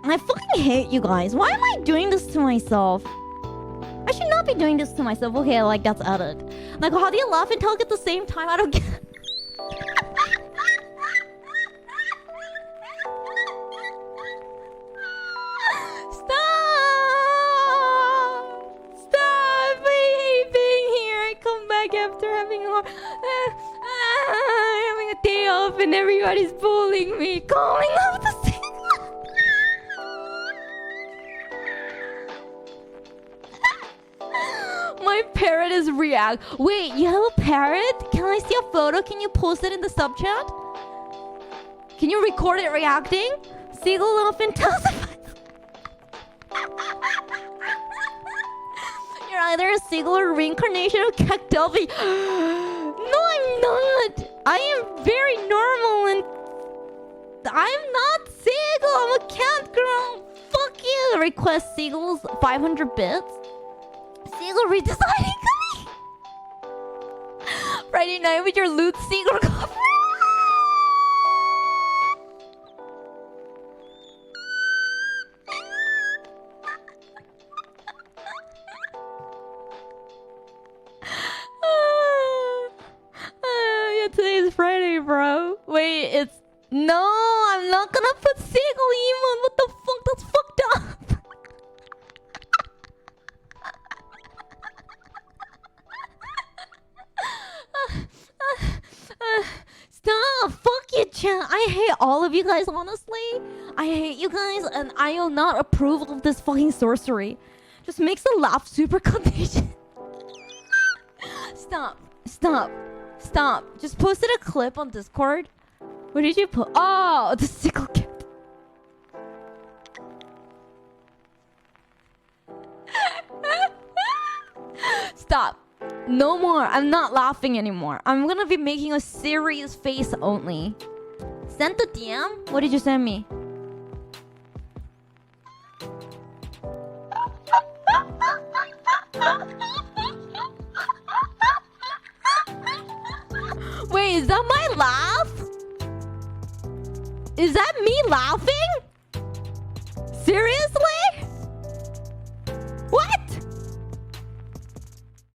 I fucking hate you guys. Why am I doing this to myself? I should not be doing this to myself. Okay, like that's added. Like, how do you laugh and talk at the same time? I don't get. Stop! I hate being here. I come back after having having a day off and everybody's bullying me, calling up the same. My parrot is react. Wait, you have a parrot? Can I see a photo? Can you post it in the sub chat? Can you record it reacting? Seagull often testifies. You're either a seagull or a reincarnation of Cactelvi. No, I'm not. I am very normal and I'm not seagull. I'm a cat girl. Fuck you. Request seagulls 500 bits. Seagull redesigning me. Friday night with your loot seagull cover. Yeah, today is Friday, bro. Wait, it's no. I'm not gonna put seagull emote. What the fuck? That's fucked up. Stop! Fuck you, chat. I hate all of you guys, honestly. I hate you guys, and I will not approve of this fucking sorcery. Just makes the laugh super contagious. Stop. Stop. Stop. Just posted a clip on Discord. What did you put? Oh, the sickle kit. Stop. No more. I'm not laughing anymore. I'm gonna be making a serious face only. Send the DM? What did you send me? Wait, is that my laugh? Is that me laughing? Seriously?